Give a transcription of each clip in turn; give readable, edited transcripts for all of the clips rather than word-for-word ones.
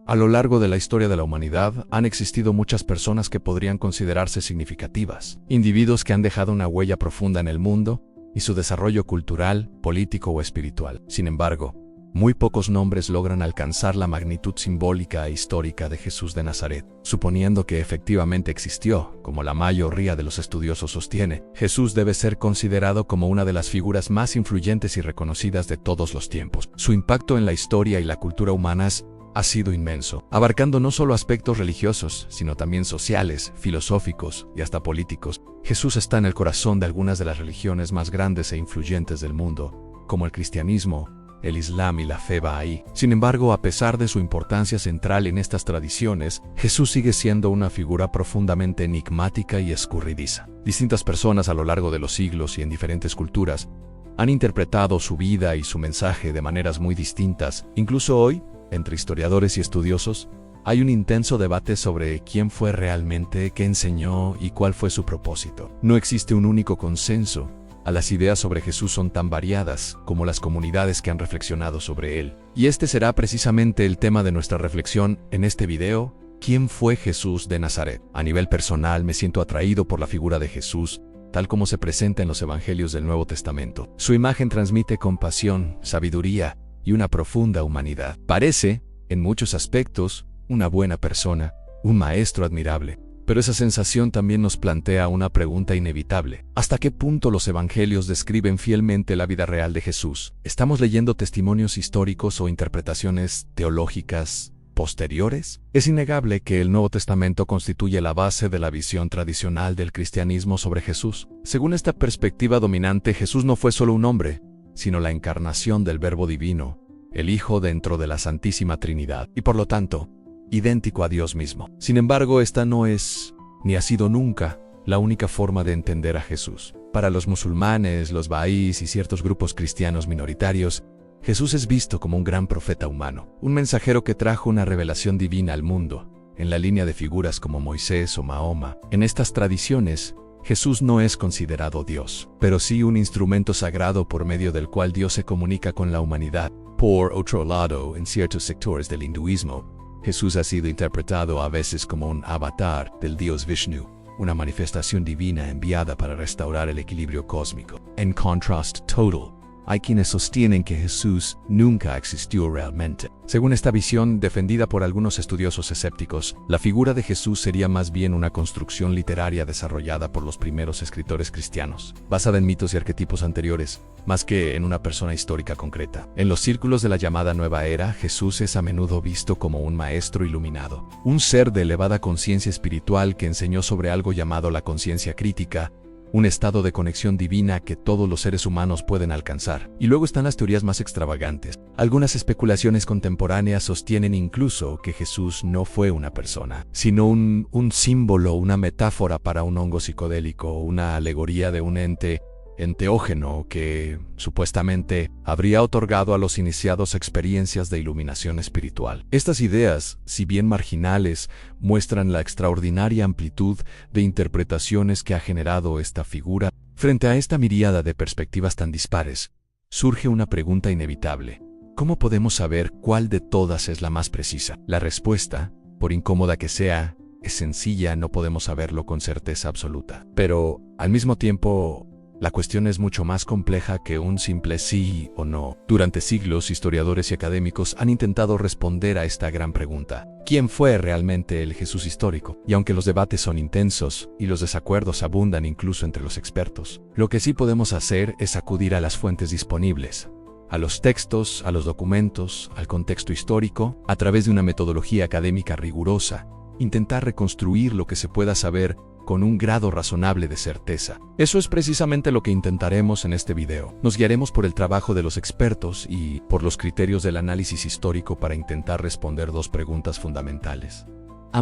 A lo largo de la historia de la humanidad han existido muchas personas que podrían considerarse significativas, individuos que han dejado una huella profunda en el mundo y su desarrollo cultural, político o espiritual. Sin embargo, muy pocos nombres logran alcanzar la magnitud simbólica e histórica de Jesús de Nazaret. Suponiendo que efectivamente existió, como la mayoría de los estudiosos sostiene, Jesús debe ser considerado como una de las figuras más influyentes y reconocidas de todos los tiempos. Su impacto en la historia y la cultura humanas ha sido inmenso, abarcando no solo aspectos religiosos, sino también sociales, filosóficos y hasta políticos. Jesús está en el corazón de algunas de las religiones más grandes e influyentes del mundo, como el cristianismo, el Islam y la fe Bahá'í. Sin embargo, a pesar de su importancia central en estas tradiciones, Jesús sigue siendo una figura profundamente enigmática y escurridiza. Distintas personas a lo largo de los siglos y en diferentes culturas han interpretado su vida y su mensaje de maneras muy distintas. Incluso hoy, entre historiadores y estudiosos, hay un intenso debate sobre quién fue realmente, qué enseñó y cuál fue su propósito. No existe un único consenso. Las ideas sobre Jesús son tan variadas como las comunidades que han reflexionado sobre él. Y este será precisamente el tema de nuestra reflexión en este video: ¿quién fue Jesús de Nazaret? A nivel personal, me siento atraído por la figura de Jesús, tal como se presenta en los evangelios del Nuevo Testamento. Su imagen transmite compasión, sabiduría y una profunda humanidad. Parece, en muchos aspectos, una buena persona, un maestro admirable. Pero esa sensación también nos plantea una pregunta inevitable. ¿Hasta qué punto los evangelios describen fielmente la vida real de Jesús? ¿Estamos leyendo testimonios históricos o interpretaciones teológicas posteriores? Es innegable que el Nuevo Testamento constituye la base de la visión tradicional del cristianismo sobre Jesús. Según esta perspectiva dominante, Jesús no fue solo un hombre, sino la encarnación del Verbo Divino, el Hijo dentro de la Santísima Trinidad, y por lo tanto, idéntico a Dios mismo. Sin embargo, esta no es, ni ha sido nunca, la única forma de entender a Jesús. Para los musulmanes, los bahá'ís y ciertos grupos cristianos minoritarios, Jesús es visto como un gran profeta humano, un mensajero que trajo una revelación divina al mundo, en la línea de figuras como Moisés o Mahoma. En estas tradiciones, Jesús no es considerado Dios, pero sí un instrumento sagrado por medio del cual Dios se comunica con la humanidad. Por otro lado, en ciertos sectores del hinduismo, Jesús ha sido interpretado a veces como un avatar del dios Vishnu, una manifestación divina enviada para restaurar el equilibrio cósmico. En contrast total, hay quienes sostienen que Jesús nunca existió realmente. Según esta visión, defendida por algunos estudiosos escépticos, la figura de Jesús sería más bien una construcción literaria desarrollada por los primeros escritores cristianos, basada en mitos y arquetipos anteriores, más que en una persona histórica concreta. En los círculos de la llamada Nueva Era, Jesús es a menudo visto como un maestro iluminado, un ser de elevada conciencia espiritual que enseñó sobre algo llamado la conciencia crítica, un estado de conexión divina que todos los seres humanos pueden alcanzar. Y luego están las teorías más extravagantes. Algunas especulaciones contemporáneas sostienen incluso que Jesús no fue una persona, sino un símbolo, una metáfora para un hongo psicodélico, una alegoría de un ente enteógeno que, supuestamente, habría otorgado a los iniciados experiencias de iluminación espiritual. Estas ideas, si bien marginales, muestran la extraordinaria amplitud de interpretaciones que ha generado esta figura. Frente a esta miríada de perspectivas tan dispares, surge una pregunta inevitable: ¿cómo podemos saber cuál de todas es la más precisa? La respuesta, por incómoda que sea, es sencilla: no podemos saberlo con certeza absoluta. Pero, al mismo tiempo, la cuestión es mucho más compleja que un simple sí o no. Durante siglos, historiadores y académicos han intentado responder a esta gran pregunta: ¿quién fue realmente el Jesús histórico? Y aunque los debates son intensos y los desacuerdos abundan incluso entre los expertos, lo que sí podemos hacer es acudir a las fuentes disponibles, a los textos, a los documentos, al contexto histórico, a través de una metodología académica rigurosa, intentar reconstruir lo que se pueda saber con un grado razonable de certeza. Eso es precisamente lo que intentaremos en este video. Nos guiaremos por el trabajo de los expertos y por los criterios del análisis histórico para intentar responder dos preguntas fundamentales.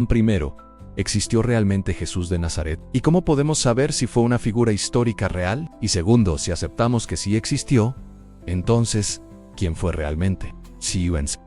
Primero, ¿existió realmente Jesús de Nazaret? ¿Y cómo podemos saber si fue una figura histórica real? Y segundo, si aceptamos que sí existió, entonces, ¿quién fue realmente?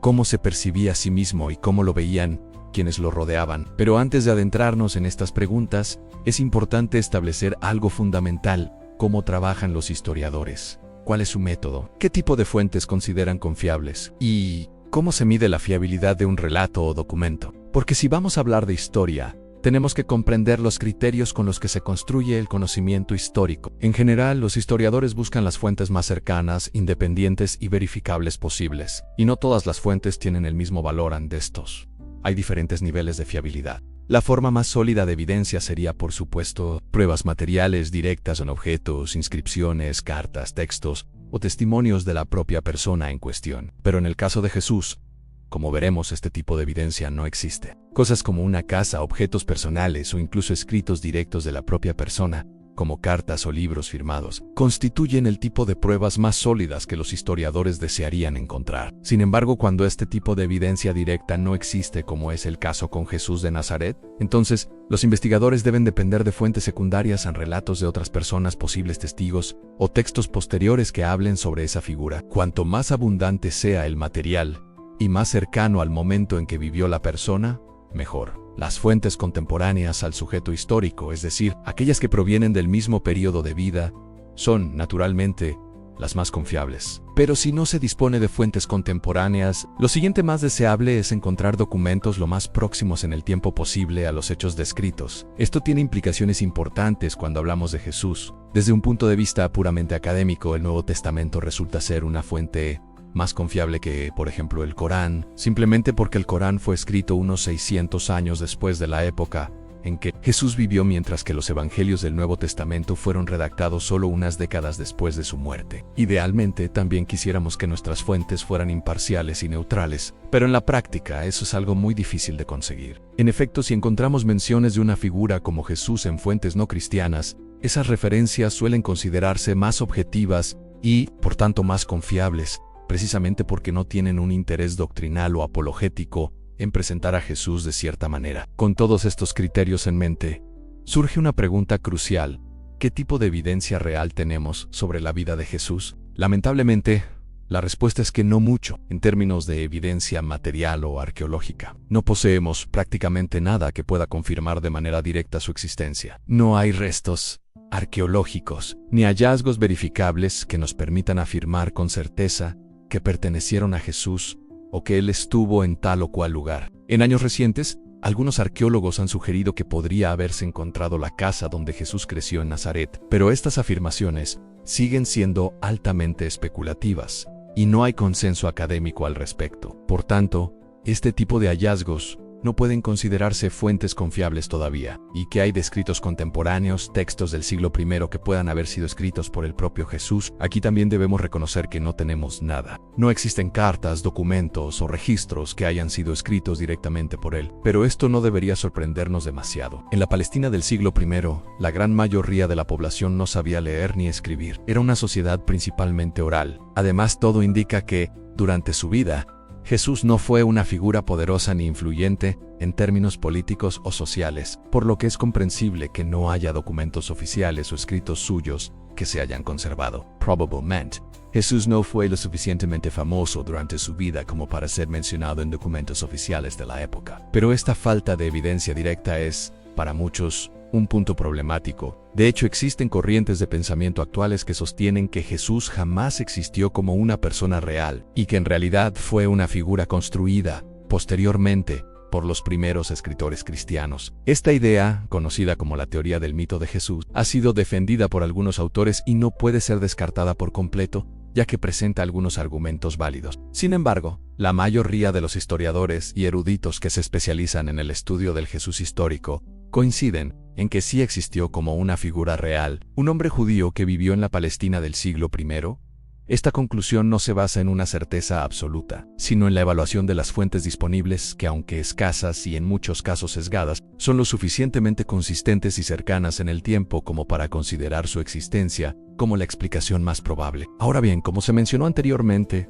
¿Cómo se percibía a sí mismo y cómo lo veían quienes lo rodeaban? Pero antes de adentrarnos en estas preguntas, es importante establecer algo fundamental: cómo trabajan los historiadores, cuál es su método, qué tipo de fuentes consideran confiables y ¿Cómo se mide la fiabilidad de un relato o documento? Porque si vamos a hablar de historia, tenemos que comprender los criterios con los que se construye el conocimiento histórico. En general, los historiadores buscan las fuentes más cercanas, independientes y verificables posibles, y no todas las fuentes tienen el mismo valor ante estos. Hay diferentes niveles de fiabilidad. La forma más sólida de evidencia sería, por supuesto, pruebas materiales directas en objetos, inscripciones, cartas, textos o testimonios de la propia persona en cuestión. Pero en el caso de Jesús, como veremos, este tipo de evidencia no existe. Cosas como una casa, objetos personales o incluso escritos directos de la propia persona, como cartas o libros firmados, constituyen el tipo de pruebas más sólidas que los historiadores desearían encontrar. Sin embargo, cuando este tipo de evidencia directa no existe, como es el caso con Jesús de Nazaret, entonces los investigadores deben depender de fuentes secundarias en relatos de otras personas, posibles testigos o textos posteriores que hablen sobre esa figura. Cuanto más abundante sea el material y más cercano al momento en que vivió la persona, mejor. Las fuentes contemporáneas al sujeto histórico, es decir, aquellas que provienen del mismo periodo de vida, son, naturalmente, las más confiables. Pero si no se dispone de fuentes contemporáneas, lo siguiente más deseable es encontrar documentos lo más próximos en el tiempo posible a los hechos descritos. Esto tiene implicaciones importantes cuando hablamos de Jesús. Desde un punto de vista puramente académico, el Nuevo Testamento resulta ser una fuente más confiable que, por ejemplo, el Corán, simplemente porque el Corán fue escrito unos 600 años después de la época en que Jesús vivió, mientras que los evangelios del Nuevo Testamento fueron redactados solo unas décadas después de su muerte. Idealmente, también quisiéramos que nuestras fuentes fueran imparciales y neutrales, pero en la práctica eso es algo muy difícil de conseguir. En efecto, si encontramos menciones de una figura como Jesús en fuentes no cristianas, esas referencias suelen considerarse más objetivas y, por tanto, más confiables, precisamente porque no tienen un interés doctrinal o apologético en presentar a Jesús de cierta manera. Con todos estos criterios en mente, surge una pregunta crucial: ¿qué tipo de evidencia real tenemos sobre la vida de Jesús? Lamentablemente, la respuesta es que no mucho, en términos de evidencia material o arqueológica. No poseemos prácticamente nada que pueda confirmar de manera directa su existencia. No hay restos arqueológicos ni hallazgos verificables que nos permitan afirmar con certeza que pertenecieron a Jesús o que él estuvo en tal o cual lugar. En años recientes, algunos arqueólogos han sugerido que podría haberse encontrado la casa donde Jesús creció en Nazaret, pero estas afirmaciones siguen siendo altamente especulativas y no hay consenso académico al respecto. Por tanto, este tipo de hallazgos no pueden considerarse fuentes confiables todavía. ¿Y qué hay de escritos contemporáneos, textos del siglo I que puedan haber sido escritos por el propio Jesús? Aquí también debemos reconocer que no tenemos nada. No existen cartas, documentos o registros que hayan sido escritos directamente por él, pero esto no debería sorprendernos demasiado. En la Palestina del siglo I, la gran mayoría de la población no sabía leer ni escribir. Era una sociedad principalmente oral. Además, todo indica que, durante su vida, Jesús no fue una figura poderosa ni influyente en términos políticos o sociales, por lo que es comprensible que no haya documentos oficiales o escritos suyos que se hayan conservado. Probablemente, Jesús no fue lo suficientemente famoso durante su vida como para ser mencionado en documentos oficiales de la época. Pero esta falta de evidencia directa es, para muchos, un punto problemático. De hecho, existen corrientes de pensamiento actuales que sostienen que Jesús jamás existió como una persona real y que en realidad fue una figura construida posteriormente por los primeros escritores cristianos. Esta idea, conocida como la teoría del mito de Jesús, ha sido defendida por algunos autores y no puede ser descartada por completo, ya que presenta algunos argumentos válidos. Sin embargo, la mayoría de los historiadores y eruditos que se especializan en el estudio del Jesús histórico coinciden en que sí existió como una figura real, un hombre judío que vivió en la Palestina del siglo I. Esta conclusión no se basa en una certeza absoluta, sino en la evaluación de las fuentes disponibles que, aunque escasas y en muchos casos sesgadas, son lo suficientemente consistentes y cercanas en el tiempo como para considerar su existencia como la explicación más probable. Ahora bien, como se mencionó anteriormente,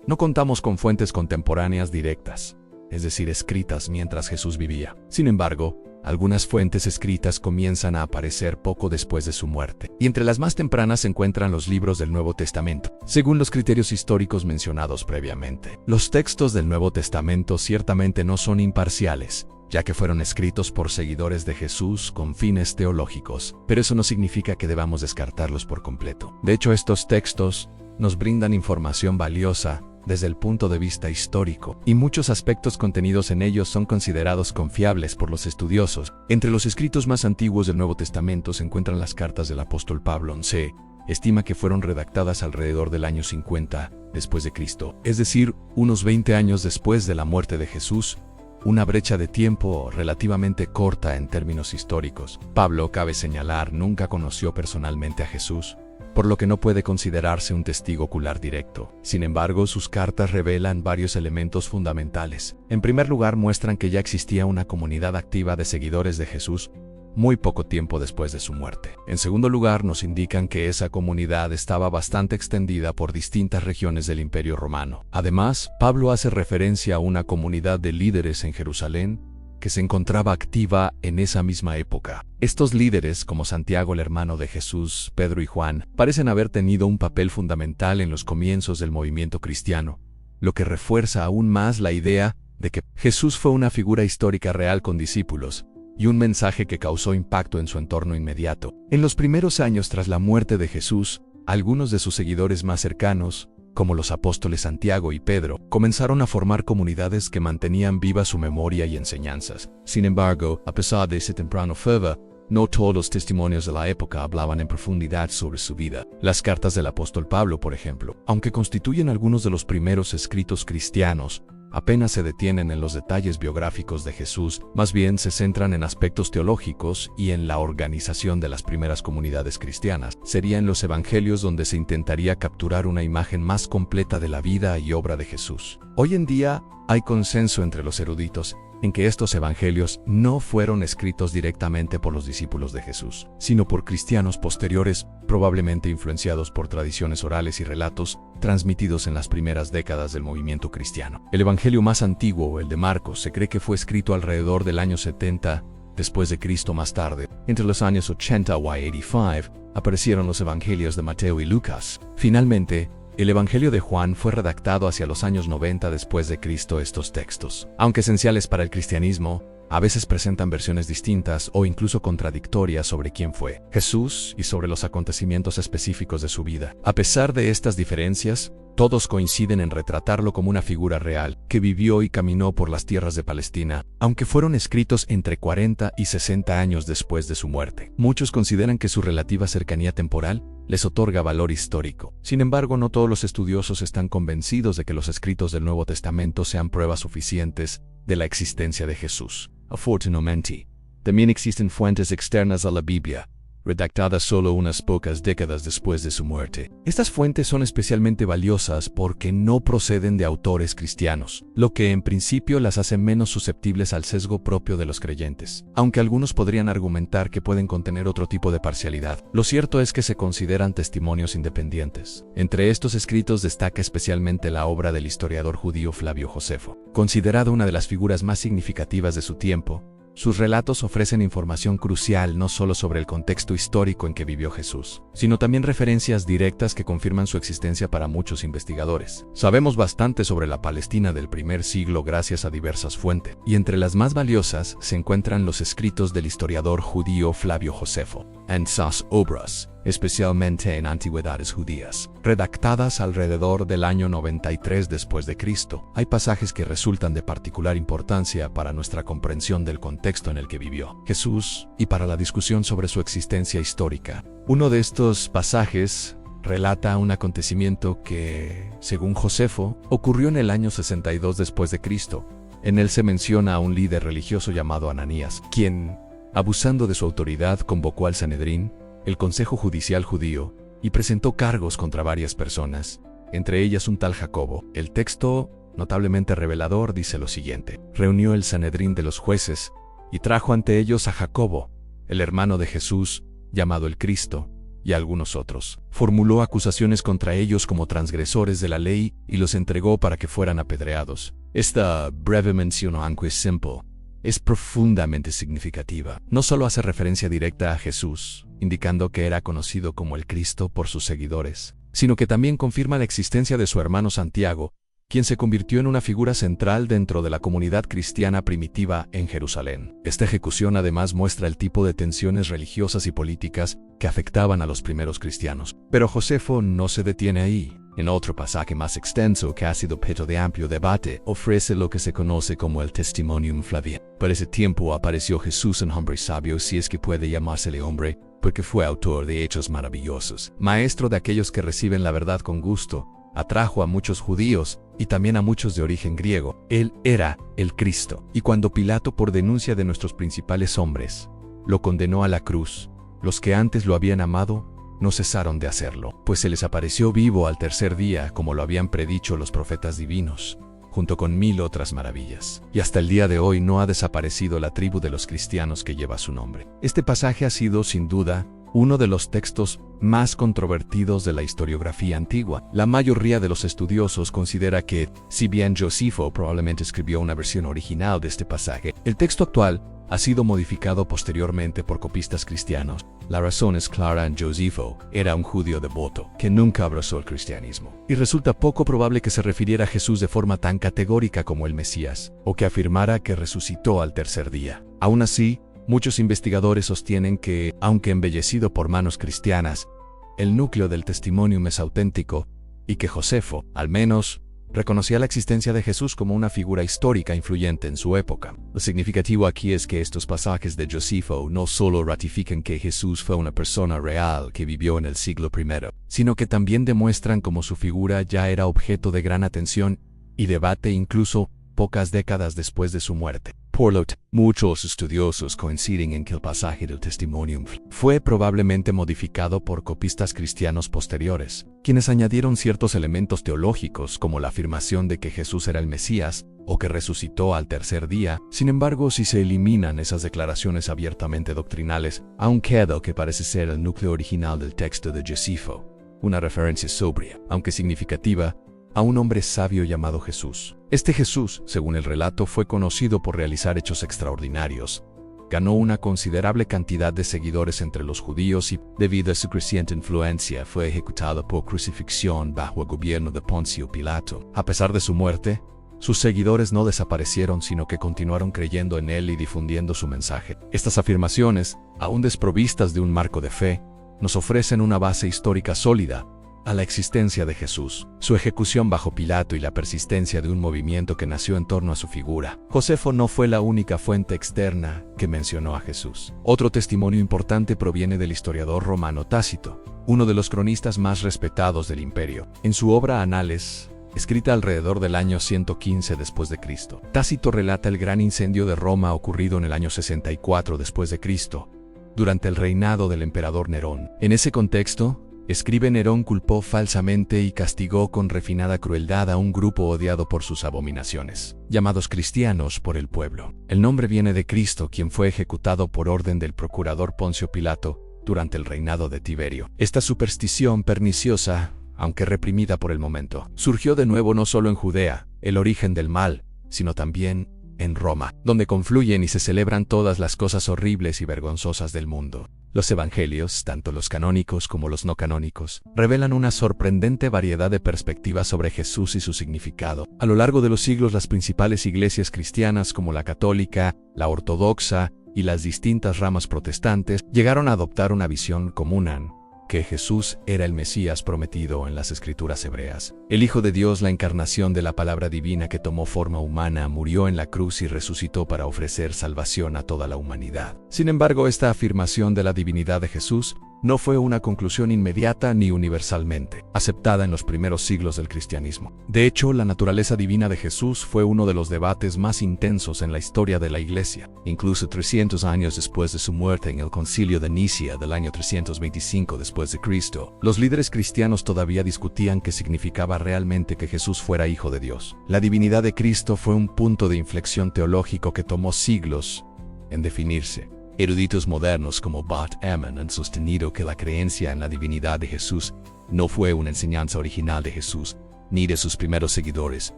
no contamos con fuentes contemporáneas directas, es decir, escritas mientras Jesús vivía. Sin embargo, algunas fuentes escritas comienzan a aparecer poco después de su muerte, y entre las más tempranas se encuentran los libros del Nuevo Testamento, según los criterios históricos mencionados previamente. Los textos del Nuevo Testamento ciertamente no son imparciales, ya que fueron escritos por seguidores de Jesús con fines teológicos, pero eso no significa que debamos descartarlos por completo. De hecho, estos textos nos brindan información valiosa desde el punto de vista histórico, y muchos aspectos contenidos en ellos son considerados confiables por los estudiosos. Entre los escritos más antiguos del Nuevo Testamento se encuentran las cartas del apóstol Pablo. Se estima que fueron redactadas alrededor del año 50 después de Cristo, es decir, unos 20 años después de la muerte de Jesús, una brecha de tiempo relativamente corta en términos históricos. Pablo, cabe señalar, nunca conoció personalmente a Jesús, por lo que no puede considerarse un testigo ocular directo. Sin embargo, sus cartas revelan varios elementos fundamentales. En primer lugar, muestran que ya existía una comunidad activa de seguidores de Jesús muy poco tiempo después de su muerte. En segundo lugar, nos indican que esa comunidad estaba bastante extendida por distintas regiones del Imperio Romano. Además, Pablo hace referencia a una comunidad de líderes en Jerusalén que se encontraba activa en esa misma época. Estos líderes, como Santiago, el hermano de Jesús, Pedro y Juan, parecen haber tenido un papel fundamental en los comienzos del movimiento cristiano, lo que refuerza aún más la idea de que Jesús fue una figura histórica real con discípulos, y un mensaje que causó impacto en su entorno inmediato. En los primeros años tras la muerte de Jesús, algunos de sus seguidores más cercanos, como los apóstoles Santiago y Pedro, comenzaron a formar comunidades que mantenían viva su memoria y enseñanzas. Sin embargo, a pesar de ese temprano fervor, no todos los testimonios de la época hablaban en profundidad sobre su vida. Las cartas del apóstol Pablo, por ejemplo, aunque constituyen algunos de los primeros escritos cristianos, apenas se detienen en los detalles biográficos de Jesús, más bien se centran en aspectos teológicos y en la organización de las primeras comunidades cristianas. Sería en los evangelios donde se intentaría capturar una imagen más completa de la vida y obra de Jesús. Hoy en día hay consenso entre los eruditos en que estos evangelios no fueron escritos directamente por los discípulos de Jesús, sino por cristianos posteriores, probablemente influenciados por tradiciones orales y relatos transmitidos en las primeras décadas del movimiento cristiano. El evangelio más antiguo, el de Marcos, se cree que fue escrito alrededor del año 70 después de Cristo. Más tarde, entre los años 80 y 85, aparecieron los evangelios de Mateo y Lucas. Finalmente, el Evangelio de Juan fue redactado hacia los años 90 después de Cristo. Estos textos, aunque esenciales para el cristianismo, a veces presentan versiones distintas o incluso contradictorias sobre quién fue Jesús y sobre los acontecimientos específicos de su vida. A pesar de estas diferencias, todos coinciden en retratarlo como una figura real que vivió y caminó por las tierras de Palestina, aunque fueron escritos entre 40 y 60 años después de su muerte. Muchos consideran que su relativa cercanía temporal les otorga valor histórico. Sin embargo, no todos los estudiosos están convencidos de que los escritos del Nuevo Testamento sean pruebas suficientes de la existencia de Jesús. Afortunadamente, también existen fuentes externas a la Biblia, redactadas solo unas pocas décadas después de su muerte. Estas fuentes son especialmente valiosas porque no proceden de autores cristianos, lo que en principio las hace menos susceptibles al sesgo propio de los creyentes, aunque algunos podrían argumentar que pueden contener otro tipo de parcialidad. Lo cierto es que se consideran testimonios independientes. Entre estos escritos destaca especialmente la obra del historiador judío Flavio Josefo. Considerado una de las figuras más significativas de su tiempo, sus relatos ofrecen información crucial no solo sobre el contexto histórico en que vivió Jesús, sino también referencias directas que confirman su existencia para muchos investigadores. Sabemos bastante sobre la Palestina del primer siglo gracias a diversas fuentes, y entre las más valiosas se encuentran los escritos del historiador judío Flavio Josefo, en sus obras, especialmente en Antigüedades Judías, redactadas alrededor del año 93 después de Cristo. Hay pasajes que resultan de particular importancia para nuestra comprensión del contexto en el que vivió Jesús y para la discusión sobre su existencia histórica. Uno de estos pasajes relata un acontecimiento que, según Josefo, ocurrió en el año 62 después de Cristo. En él se menciona a un líder religioso llamado Ananías, quien, abusando de su autoridad, convocó al Sanedrín, el Consejo Judicial judío, y presentó cargos contra varias personas, entre ellas un tal Jacobo. El texto, notablemente revelador, dice lo siguiente: reunió el Sanedrín de los jueces, y trajo ante ellos a Jacobo, el hermano de Jesús, llamado el Cristo, y a algunos otros. Formuló acusaciones contra ellos como transgresores de la ley y los entregó para que fueran apedreados. Esta breve mención, aunque simple, es profundamente significativa. No solo hace referencia directa a Jesús, indicando que era conocido como el Cristo por sus seguidores, sino que también confirma la existencia de su hermano Santiago, quien se convirtió en una figura central dentro de la comunidad cristiana primitiva en Jerusalén. Esta ejecución además muestra el tipo de tensiones religiosas y políticas que afectaban a los primeros cristianos. Pero Josefo no se detiene ahí. En otro pasaje más extenso que ha sido objeto de amplio debate, ofrece lo que se conoce como el Testimonium Flaviano. Por ese tiempo apareció Jesús, un hombre sabio, si es que puede llamársele hombre, porque fue autor de hechos maravillosos, maestro de aquellos que reciben la verdad con gusto. Atrajo a muchos judíos y también a muchos de origen griego. Él era el Cristo. Y cuando Pilato, por denuncia de nuestros principales hombres, lo condenó a la cruz, los que antes lo habían amado no cesaron de hacerlo, pues se les apareció vivo al tercer día, como lo habían predicho los profetas divinos, junto con 1000 otras maravillas. Y hasta el día de hoy no ha desaparecido la tribu de los cristianos que lleva su nombre. Este pasaje ha sido, sin duda, uno de los textos más controvertidos de la historiografía antigua. La mayoría de los estudiosos considera que, si bien Josefo probablemente escribió una versión original de este pasaje, el texto actual ha sido modificado posteriormente por copistas cristianos. La razón es clara: Josefo era un judío devoto que nunca abrazó el cristianismo, y resulta poco probable que se refiriera a Jesús de forma tan categórica como el Mesías, o que afirmara que resucitó al tercer día. Aún así, muchos investigadores sostienen que, aunque embellecido por manos cristianas, el núcleo del Testimonium es auténtico y que Josefo, al menos, reconocía la existencia de Jesús como una figura histórica influyente en su época. Lo significativo aquí es que estos pasajes de Josefo no solo ratifican que Jesús fue una persona real que vivió en el siglo I, sino que también demuestran cómo su figura ya era objeto de gran atención y debate incluso pocas décadas después de su muerte. Por lo tanto, muchos estudiosos coinciden en que el pasaje del Testimonium fue probablemente modificado por copistas cristianos posteriores, quienes añadieron ciertos elementos teológicos como la afirmación de que Jesús era el Mesías o que resucitó al tercer día. Sin embargo, si se eliminan esas declaraciones abiertamente doctrinales, aún queda lo que parece ser el núcleo original del texto de Josefo, una referencia sobria, aunque significativa, a un hombre sabio llamado Jesús. Este Jesús, según el relato, fue conocido por realizar hechos extraordinarios. Ganó una considerable cantidad de seguidores entre los judíos y, debido a su creciente influencia, fue ejecutado por crucifixión bajo el gobierno de Poncio Pilato. A pesar de su muerte, sus seguidores no desaparecieron, sino que continuaron creyendo en él y difundiendo su mensaje. Estas afirmaciones, aún desprovistas de un marco de fe, nos ofrecen una base histórica sólida a la existencia de Jesús, su ejecución bajo Pilato y la persistencia de un movimiento que nació en torno a su figura. Josefo no fue la única fuente externa que mencionó a Jesús. Otro testimonio importante proviene del historiador romano Tácito, uno de los cronistas más respetados del imperio. En su obra Anales, escrita alrededor del año 115 después de Cristo, Tácito relata el gran incendio de Roma ocurrido en el año 64 después de Cristo, durante el reinado del emperador Nerón. En ese contexto, escribe: Nerón culpó falsamente y castigó con refinada crueldad a un grupo odiado por sus abominaciones, llamados cristianos por el pueblo. El nombre viene de Cristo, quien fue ejecutado por orden del procurador Poncio Pilato durante el reinado de Tiberio. Esta superstición perniciosa, aunque reprimida por el momento, surgió de nuevo no solo en Judea, el origen del mal, sino también en Roma, donde confluyen y se celebran todas las cosas horribles y vergonzosas del mundo. Los evangelios, tanto los canónicos como los no canónicos, revelan una sorprendente variedad de perspectivas sobre Jesús y su significado. A lo largo de los siglos, las principales iglesias cristianas, como la católica, la ortodoxa y las distintas ramas protestantes, llegaron a adoptar una visión común, que Jesús era el Mesías prometido en las Escrituras hebreas. El Hijo de Dios, la encarnación de la palabra divina que tomó forma humana, murió en la cruz y resucitó para ofrecer salvación a toda la humanidad. Sin embargo, esta afirmación de la divinidad de Jesús no fue una conclusión inmediata ni universalmente aceptada en los primeros siglos del cristianismo. De hecho, la naturaleza divina de Jesús fue uno de los debates más intensos en la historia de la Iglesia. Incluso 300 años después de su muerte en el Concilio de Nicea del año 325 después de Cristo, los líderes cristianos todavía discutían qué significaba realmente que Jesús fuera Hijo de Dios. La divinidad de Cristo fue un punto de inflexión teológico que tomó siglos en definirse. Eruditos modernos como Bart Ehrman han sostenido que la creencia en la divinidad de Jesús no fue una enseñanza original de Jesús, ni de sus primeros seguidores,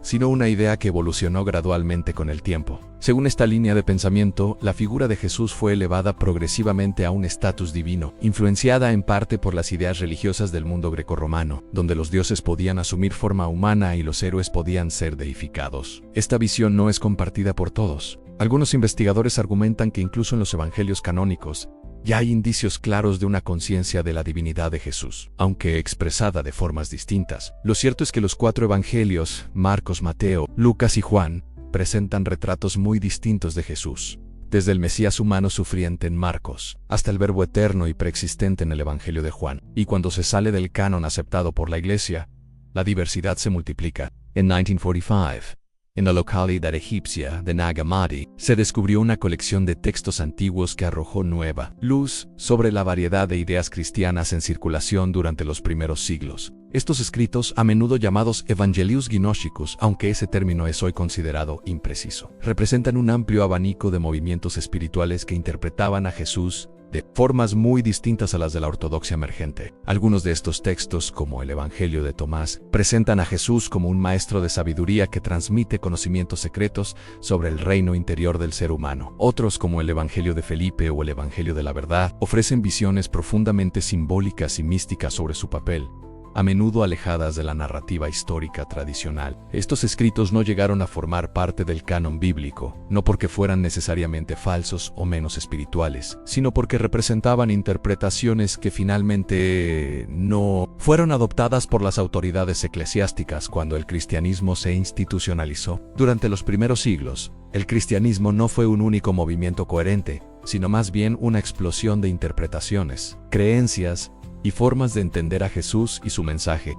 sino una idea que evolucionó gradualmente con el tiempo. Según esta línea de pensamiento, la figura de Jesús fue elevada progresivamente a un estatus divino, influenciada en parte por las ideas religiosas del mundo grecorromano, donde los dioses podían asumir forma humana y los héroes podían ser deificados. Esta visión no es compartida por todos. Algunos investigadores argumentan que incluso en los evangelios canónicos, ya hay indicios claros de una conciencia de la divinidad de Jesús, aunque expresada de formas distintas. Lo cierto es que los 4 evangelios, Marcos, Mateo, Lucas y Juan, presentan retratos muy distintos de Jesús. Desde el Mesías humano sufriente en Marcos, hasta el Verbo eterno y preexistente en el Evangelio de Juan. Y cuando se sale del canon aceptado por la Iglesia, la diversidad se multiplica. En 1945, en la localidad egipcia de Nag Hammadi, se descubrió una colección de textos antiguos que arrojó nueva luz sobre la variedad de ideas cristianas en circulación durante los primeros siglos. Estos escritos, a menudo llamados Evangelius Gnostics, aunque ese término es hoy considerado impreciso, representan un amplio abanico de movimientos espirituales que interpretaban a Jesús de formas muy distintas a las de la ortodoxia emergente. Algunos de estos textos, como el Evangelio de Tomás, presentan a Jesús como un maestro de sabiduría que transmite conocimientos secretos sobre el reino interior del ser humano. Otros, como el Evangelio de Felipe o el Evangelio de la Verdad, ofrecen visiones profundamente simbólicas y místicas sobre su papel, a menudo alejadas de la narrativa histórica tradicional. Estos escritos no llegaron a formar parte del canon bíblico, no porque fueran necesariamente falsos o menos espirituales, sino porque representaban interpretaciones que finalmente no fueron adoptadas por las autoridades eclesiásticas cuando el cristianismo se institucionalizó. Durante los primeros siglos, el cristianismo no fue un único movimiento coherente, sino más bien una explosión de interpretaciones, creencias y formas de entender a Jesús y su mensaje.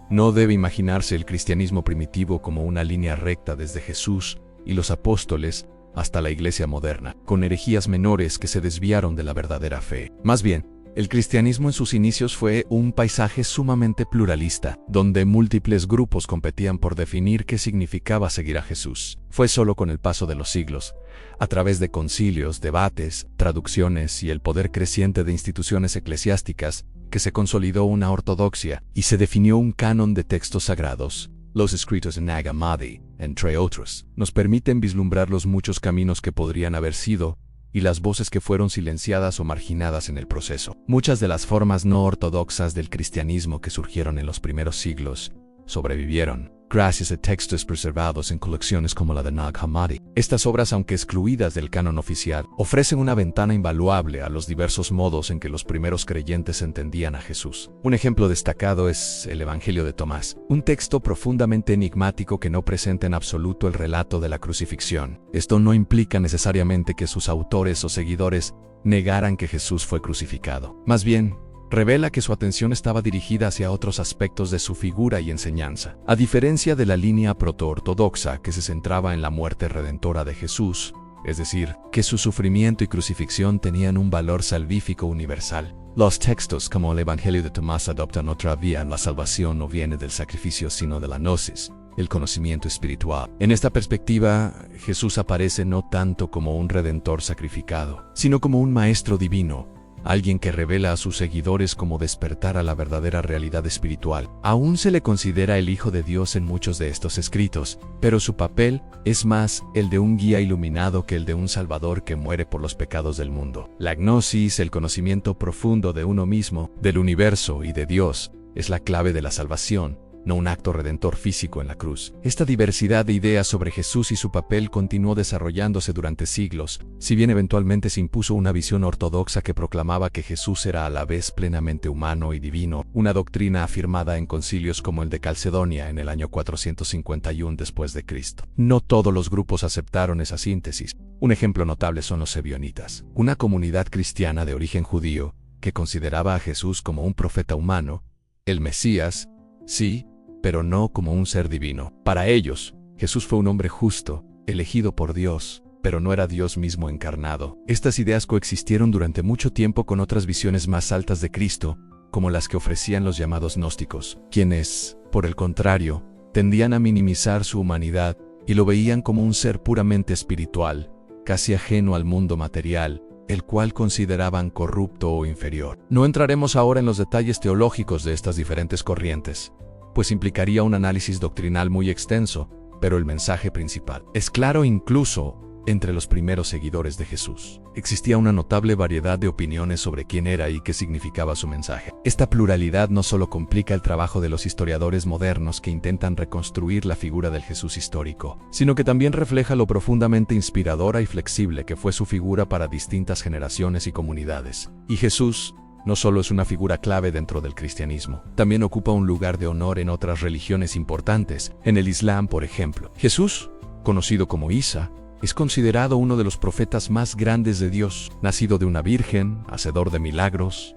No debe imaginarse el cristianismo primitivo como una línea recta desde Jesús y los apóstoles hasta la Iglesia moderna, con herejías menores que se desviaron de la verdadera fe. Más bien, el cristianismo en sus inicios fue un paisaje sumamente pluralista, donde múltiples grupos competían por definir qué significaba seguir a Jesús. Fue solo con el paso de los siglos, a través de concilios, debates, traducciones y el poder creciente de instituciones eclesiásticas, que se consolidó una ortodoxia y se definió un canon de textos sagrados. Los escritos de Nag Hammadi, entre otros, nos permiten vislumbrar los muchos caminos que podrían haber sido y las voces que fueron silenciadas o marginadas en el proceso. Muchas de las formas no ortodoxas del cristianismo que surgieron en los primeros siglos sobrevivieron gracias a textos preservados en colecciones como la de Nag Hammadi. Estas obras, aunque excluidas del canon oficial, ofrecen una ventana invaluable a los diversos modos en que los primeros creyentes entendían a Jesús. Un ejemplo destacado es el Evangelio de Tomás, un texto profundamente enigmático que no presenta en absoluto el relato de la crucifixión. Esto no implica necesariamente que sus autores o seguidores negaran que Jesús fue crucificado. Más bien, revela que su atención estaba dirigida hacia otros aspectos de su figura y enseñanza. A diferencia de la línea proto-ortodoxa que se centraba en la muerte redentora de Jesús, es decir, que su sufrimiento y crucifixión tenían un valor salvífico universal. Los textos como el Evangelio de Tomás adoptan otra vía. La salvación no viene del sacrificio sino de la gnosis, el conocimiento espiritual. En esta perspectiva, Jesús aparece no tanto como un redentor sacrificado, sino como un maestro divino, alguien que revela a sus seguidores cómo despertar a la verdadera realidad espiritual. Aún se le considera el Hijo de Dios en muchos de estos escritos, pero su papel es más el de un guía iluminado que el de un Salvador que muere por los pecados del mundo. La gnosis, el conocimiento profundo de uno mismo, del universo y de Dios, es la clave de la salvación, no un acto redentor físico en la cruz. Esta diversidad de ideas sobre Jesús y su papel continuó desarrollándose durante siglos, si bien eventualmente se impuso una visión ortodoxa que proclamaba que Jesús era a la vez plenamente humano y divino, una doctrina afirmada en concilios como el de Calcedonia en el año 451 después de Cristo. No todos los grupos aceptaron esa síntesis. Un ejemplo notable son los ebionitas, una comunidad cristiana de origen judío que consideraba a Jesús como un profeta humano, el Mesías, sí, pero no como un ser divino. Para ellos, Jesús fue un hombre justo, elegido por Dios, pero no era Dios mismo encarnado. Estas ideas coexistieron durante mucho tiempo con otras visiones más altas de Cristo, como las que ofrecían los llamados gnósticos, quienes, por el contrario, tendían a minimizar su humanidad y lo veían como un ser puramente espiritual, casi ajeno al mundo material, el cual consideraban corrupto o inferior. No entraremos ahora en los detalles teológicos de estas diferentes corrientes, pues implicaría un análisis doctrinal muy extenso, pero el mensaje principal es claro incluso Entre los primeros seguidores de Jesús, existía una notable variedad de opiniones sobre quién era y qué significaba su mensaje. Esta pluralidad no solo complica el trabajo de los historiadores modernos que intentan reconstruir la figura del Jesús histórico, sino que también refleja lo profundamente inspiradora y flexible que fue su figura para distintas generaciones y comunidades. Y Jesús no solo es una figura clave dentro del cristianismo, también ocupa un lugar de honor en otras religiones importantes. En el Islam, por ejemplo, Jesús, conocido como Isa, es considerado uno de los profetas más grandes de Dios, nacido de una virgen, hacedor de milagros,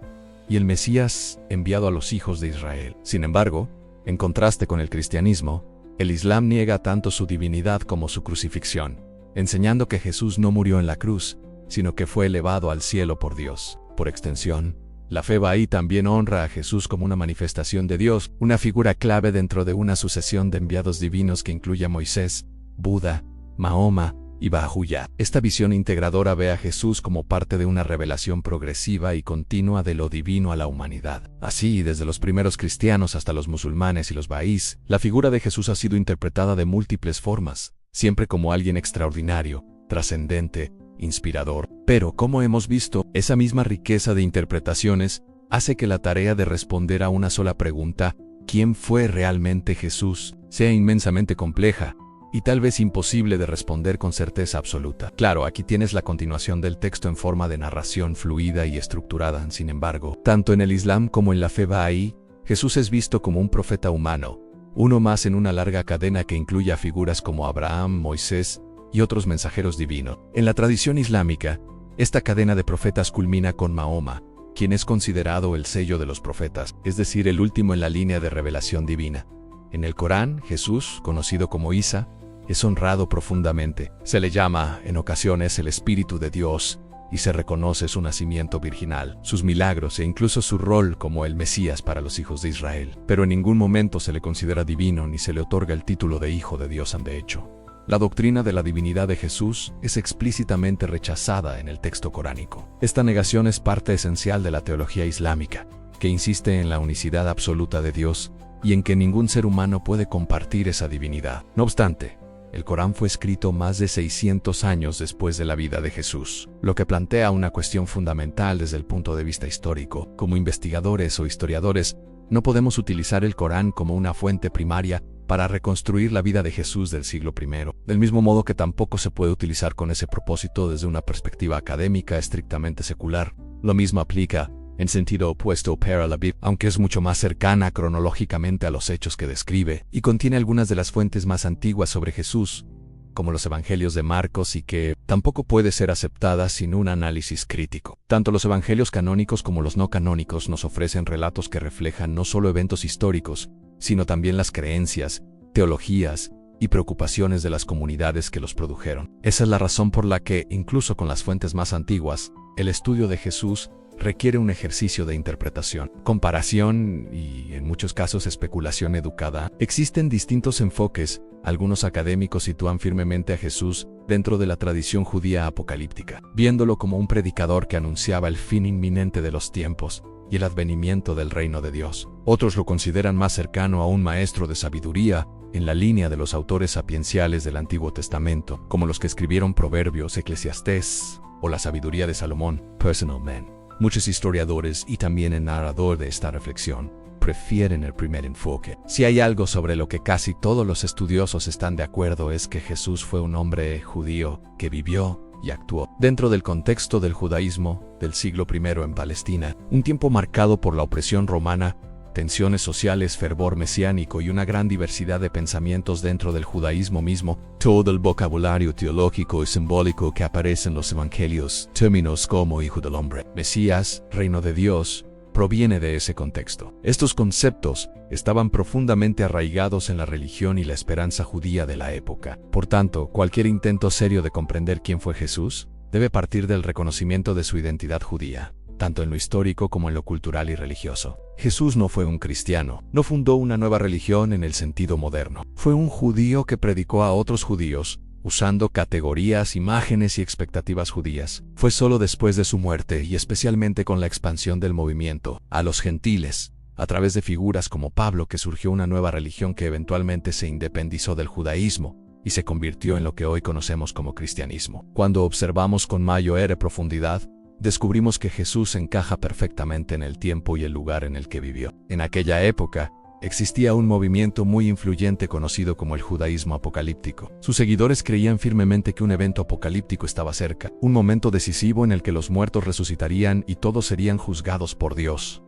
y el Mesías enviado a los hijos de Israel. Sin embargo, en contraste con el cristianismo, el Islam niega tanto su divinidad como su crucifixión, enseñando que Jesús no murió en la cruz, sino que fue elevado al cielo por Dios. Por extensión, la fe bahá'í también honra a Jesús como una manifestación de Dios, una figura clave dentro de una sucesión de enviados divinos que incluye a Moisés, Buda, Mahoma y Baha'u'lláh. Esta visión integradora ve a Jesús como parte de una revelación progresiva y continua de lo divino a la humanidad. Así, desde los primeros cristianos hasta los musulmanes y los bahá'ís, la figura de Jesús ha sido interpretada de múltiples formas, siempre como alguien extraordinario, trascendente, inspirador. Pero, como hemos visto, esa misma riqueza de interpretaciones hace que la tarea de responder a una sola pregunta, ¿quién fue realmente Jesús?, sea inmensamente compleja y tal vez imposible de responder con certeza absoluta. Claro, aquí tienes la continuación del texto en forma de narración fluida y estructurada. Sin embargo, tanto en el Islam como en la fe bahá'í, Jesús es visto como un profeta humano, uno más en una larga cadena que incluye a figuras como Abraham, Moisés y otros mensajeros divinos. En la tradición islámica, esta cadena de profetas culmina con Mahoma, quien es considerado el sello de los profetas, es decir, el último en la línea de revelación divina. En el Corán, Jesús, conocido como Isa, es honrado profundamente. Se le llama, en ocasiones, el Espíritu de Dios, y se reconoce su nacimiento virginal, sus milagros e incluso su rol como el Mesías para los hijos de Israel. Pero en ningún momento se le considera divino ni se le otorga el título de Hijo de Dios. De hecho, la doctrina de la divinidad de Jesús es explícitamente rechazada en el texto coránico. Esta negación es parte esencial de la teología islámica, que insiste en la unicidad absoluta de Dios y en que ningún ser humano puede compartir esa divinidad. No obstante, el Corán fue escrito más de 600 años después de la vida de Jesús, lo que plantea una cuestión fundamental desde el punto de vista histórico. Como investigadores o historiadores, no podemos utilizar el Corán como una fuente primaria para reconstruir la vida de Jesús del siglo I, del mismo modo que tampoco se puede utilizar con ese propósito desde una perspectiva académica estrictamente secular. Lo mismo aplica, en sentido opuesto, para la Biblia, aunque es mucho más cercana cronológicamente a los hechos que describe, y contiene algunas de las fuentes más antiguas sobre Jesús, como los Evangelios de Marcos, y que tampoco puede ser aceptada sin un análisis crítico. Tanto los Evangelios canónicos como los no canónicos nos ofrecen relatos que reflejan no solo eventos históricos, sino también las creencias, teologías y preocupaciones de las comunidades que los produjeron. Esa es la razón por la que, incluso con las fuentes más antiguas, el estudio de Jesús requiere un ejercicio de interpretación, comparación y, en muchos casos, especulación educada. Existen distintos enfoques. Algunos académicos sitúan firmemente a Jesús dentro de la tradición judía apocalíptica, viéndolo como un predicador que anunciaba el fin inminente de los tiempos y el advenimiento del reino de Dios. Otros lo consideran más cercano a un maestro de sabiduría, en la línea de los autores sapienciales del Antiguo Testamento, como los que escribieron Proverbios, Eclesiastés o la sabiduría de Salomón, Personal Man. Muchos historiadores y también el narrador de esta reflexión prefieren el primer enfoque. Si hay algo sobre lo que casi todos los estudiosos están de acuerdo es que Jesús fue un hombre judío que vivió y actuó dentro del contexto del judaísmo del siglo I en Palestina, un tiempo marcado por la opresión romana, tensiones sociales, fervor mesiánico y una gran diversidad de pensamientos dentro del judaísmo mismo. Todo el vocabulario teológico y simbólico que aparece en los evangelios, términos como Hijo del Hombre, Mesías, Reino de Dios, proviene de ese contexto. Estos conceptos estaban profundamente arraigados en la religión y la esperanza judía de la época. Por tanto, cualquier intento serio de comprender quién fue Jesús debe partir del reconocimiento de su identidad judía, tanto en lo histórico como en lo cultural y religioso. Jesús no fue un cristiano, no fundó una nueva religión en el sentido moderno. Fue un judío que predicó a otros judíos, usando categorías, imágenes y expectativas judías. Fue solo después de su muerte, y especialmente con la expansión del movimiento a los gentiles, a través de figuras como Pablo, que surgió una nueva religión que eventualmente se independizó del judaísmo y se convirtió en lo que hoy conocemos como cristianismo. Cuando observamos con mayor profundidad, descubrimos que Jesús encaja perfectamente en el tiempo y el lugar en el que vivió. En aquella época, existía un movimiento muy influyente conocido como el judaísmo apocalíptico. Sus seguidores creían firmemente que un evento apocalíptico estaba cerca, un momento decisivo en el que los muertos resucitarían y todos serían juzgados por Dios.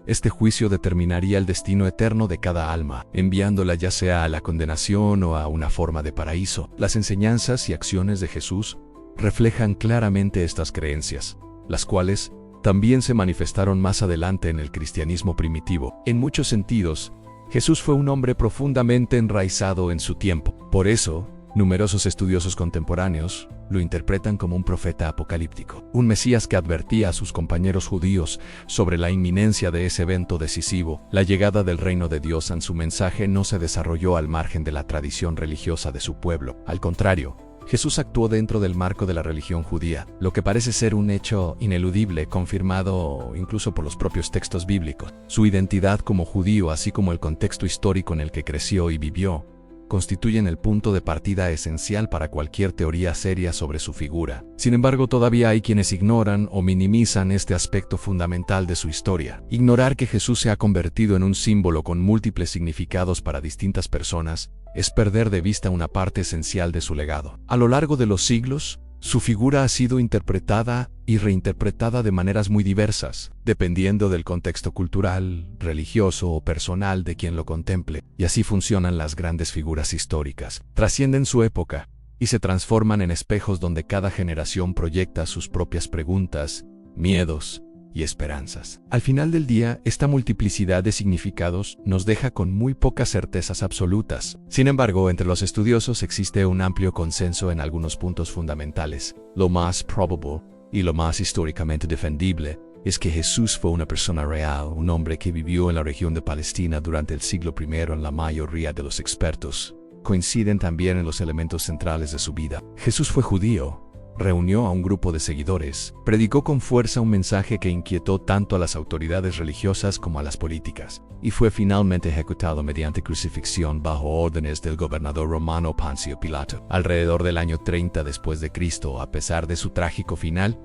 Este juicio determinaría el destino eterno de cada alma, enviándola ya sea a la condenación o a una forma de paraíso. Las enseñanzas y acciones de Jesús reflejan claramente estas creencias, las cuales también se manifestaron más adelante en el cristianismo primitivo. En muchos sentidos, Jesús fue un hombre profundamente enraizado en su tiempo. Por eso, numerosos estudiosos contemporáneos lo interpretan como un profeta apocalíptico, un Mesías que advertía a sus compañeros judíos sobre la inminencia de ese evento decisivo. La llegada del reino de Dios en su mensaje no se desarrolló al margen de la tradición religiosa de su pueblo. Al contrario, Jesús actuó dentro del marco de la religión judía, lo que parece ser un hecho ineludible, confirmado incluso por los propios textos bíblicos. Su identidad como judío, así como el contexto histórico en el que creció y vivió, constituyen el punto de partida esencial para cualquier teoría seria sobre su figura. Sin embargo, todavía hay quienes ignoran o minimizan este aspecto fundamental de su historia. Ignorar que Jesús se ha convertido en un símbolo con múltiples significados para distintas personas es perder de vista una parte esencial de su legado. A lo largo de los siglos, su figura ha sido interpretada y reinterpretada de maneras muy diversas, dependiendo del contexto cultural, religioso o personal de quien lo contemple. Y así funcionan las grandes figuras históricas. Trascienden su época y se transforman en espejos donde cada generación proyecta sus propias preguntas, miedos y esperanzas. Al final del día, esta multiplicidad de significados nos deja con muy pocas certezas absolutas. Sin embargo, entre los estudiosos existe un amplio consenso en algunos puntos fundamentales. Lo más probable y lo más históricamente defendible es que Jesús fue una persona real, un hombre que vivió en la región de Palestina durante el siglo I. En la mayoría de los expertos coinciden también en los elementos centrales de su vida. Jesús fue judío. Reunió a un grupo de seguidores, predicó con fuerza un mensaje que inquietó tanto a las autoridades religiosas como a las políticas, y fue finalmente ejecutado mediante crucifixión bajo órdenes del gobernador romano Poncio Pilato. Alrededor del año 30 después de Cristo, a pesar de su trágico final,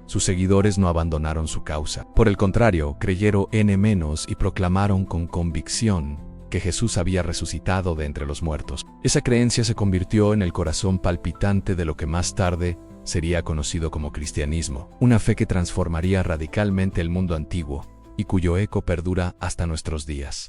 sus seguidores no abandonaron su causa. Por el contrario, creyeron menos y proclamaron con convicción que Jesús había resucitado de entre los muertos. Esa creencia se convirtió en el corazón palpitante de lo que más tarde sería conocido como cristianismo, una fe que transformaría radicalmente el mundo antiguo y cuyo eco perdura hasta nuestros días.